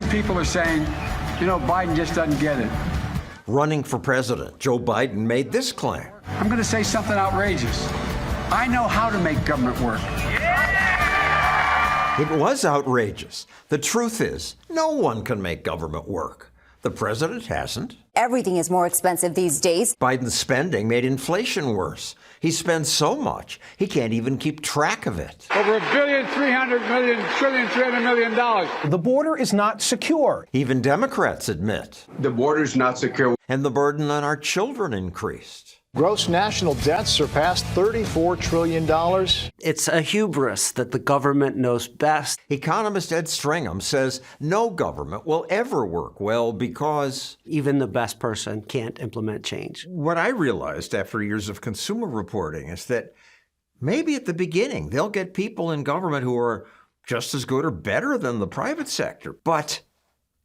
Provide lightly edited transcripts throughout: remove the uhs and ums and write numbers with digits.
people are saying, you know, Biden just doesn't get it. Running for president, Joe Biden made this claim. I'm going to say something outrageous. I know how to make government work. It was outrageous. The truth is, no one can make government work. The president hasn't. Everything is more expensive these days. Biden's spending made inflation worse. He spends so much, he can't even keep track of it. Over $1.3 billion. The border is not secure. Even Democrats admit. The border's not secure. And the burden on our children increased. Gross national debt surpassed $34 trillion. It's a hubris that the government knows best. Economist Ed Stringham says no government will ever work well because even the best person can't implement change. What I realized after years of consumer reporting is that maybe at the beginning they'll get people in government who are just as good or better than the private sector, but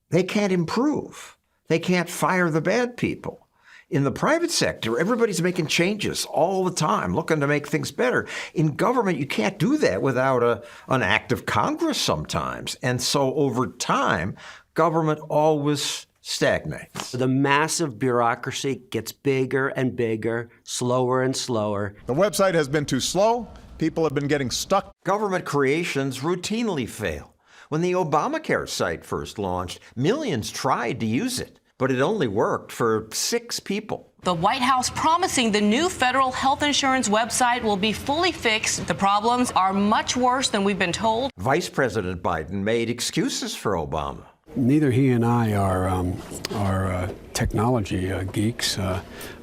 they can't improve. They can't fire the bad people. In the private sector, everybody's making changes all the time, looking to make things better. In government, you can't do that without an act of Congress sometimes. And so over time, government always stagnates. The massive bureaucracy gets bigger and bigger, slower and slower. The website has been too slow. People have been getting stuck. Government creations routinely fail. When the Obamacare site first launched, millions tried to use it. But it only worked for 6 people. The White House promising the new federal health insurance website will be fully fixed. The problems are much worse than we've been told. Vice President Biden made excuses for Obama. Neither he and I are technology geeks,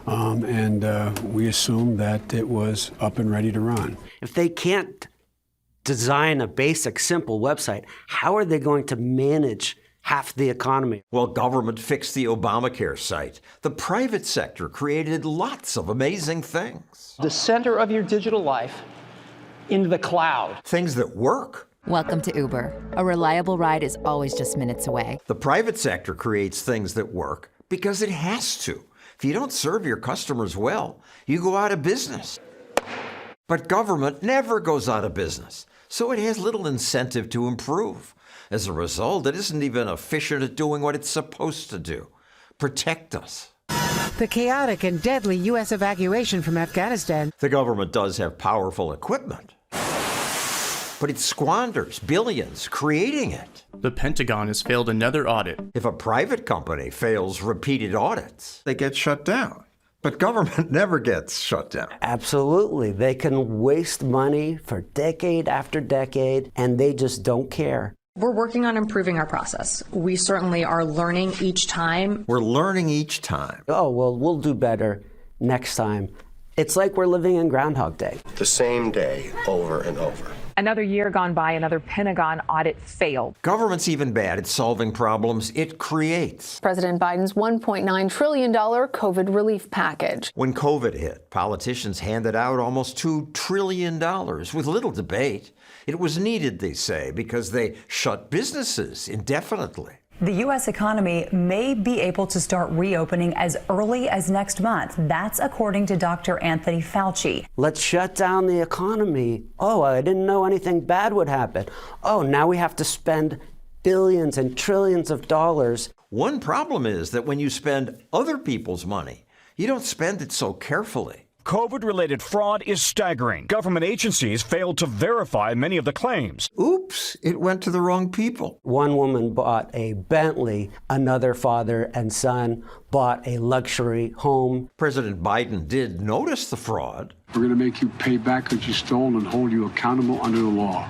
and we assumed that it was up and ready to run. If they can't design a basic, simple website, how are they going to manage half the economy? Well, government fixed the Obamacare site. The private sector created lots of amazing things. The center of your digital life into the cloud. Things that work. Welcome to Uber. A reliable ride is always just minutes away. The private sector creates things that work because it has to. If you don't serve your customers well, you go out of business. But government never goes out of business, so it has little incentive to improve. As a result, it isn't even efficient at doing what it's supposed to do, protect us. The chaotic and deadly U.S. evacuation from Afghanistan. The government does have powerful equipment, but it squanders billions creating it. The Pentagon has failed another audit. If a private company fails repeated audits, they get shut down. But government never gets shut down. Absolutely. They can waste money for decade after decade, and they just don't care. We're working on improving our process. We certainly are learning each time. We're learning each time. Oh, well, we'll do better next time. It's like we're living in Groundhog Day. The same day, over and over. Another year gone by, another Pentagon audit failed. Government's even bad at solving problems it creates. President Biden's $1.9 trillion COVID relief package. When COVID hit, politicians handed out almost $2 trillion with little debate. It was needed, they say, because they shut businesses indefinitely. The U.S. economy may be able to start reopening as early as next month. That's according to Dr. Anthony Fauci. Let's shut down the economy. Oh, I didn't know anything bad would happen. Oh, now we have to spend billions and trillions of dollars. One problem is that when you spend other people's money, you don't spend it so carefully. COVID-related fraud is staggering. Government agencies failed to verify many of the claims. Oops, it went to the wrong people. One woman bought a Bentley. Another father and son bought a luxury home. President Biden did notice the fraud. We're going to make you pay back what you stole and hold you accountable under the law.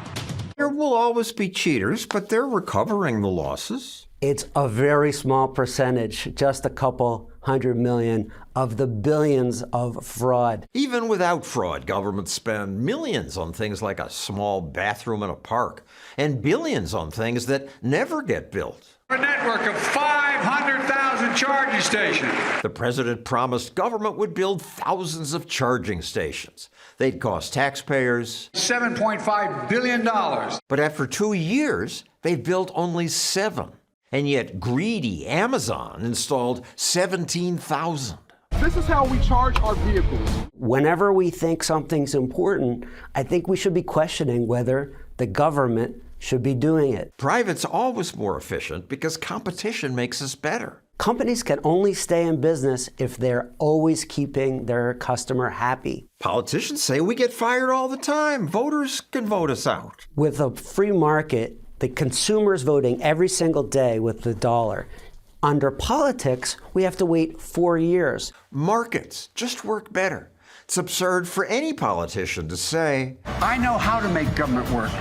There will always be cheaters, but they're recovering the losses. It's a very small percentage, just a couple $100 million of the billions of fraud. Even without fraud, governments spend millions on things like a small bathroom in a park and billions on things that never get built. A network of 500,000 charging stations. The president promised government would build thousands of charging stations. They'd cost taxpayers $7.5 billion. But after 2 years, they built only 7. And yet greedy Amazon installed 17,000. This is how we charge our vehicles. Whenever we think something's important, I think we should be questioning whether the government should be doing it. Private's always more efficient because competition makes us better. Companies can only stay in business if they're always keeping their customer happy. Politicians say we get fired all the time. Voters can vote us out. With a free market, the consumer's voting every single day with the dollar. Under politics, we have to wait 4 years. Markets just work better. It's absurd for any politician to say, I know how to make government work.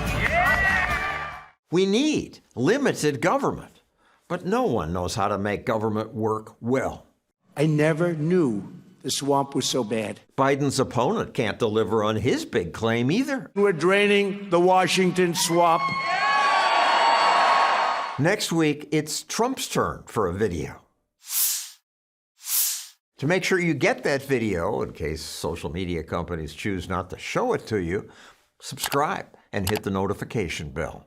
We need limited government, but no one knows how to make government work well. I never knew the swamp was so bad. Biden's opponent can't deliver on his big claim either. We're draining the Washington swamp. Next week, it's Trump's turn for a video. To make sure you get that video, in case social media companies choose not to show it to you, subscribe and hit the notification bell.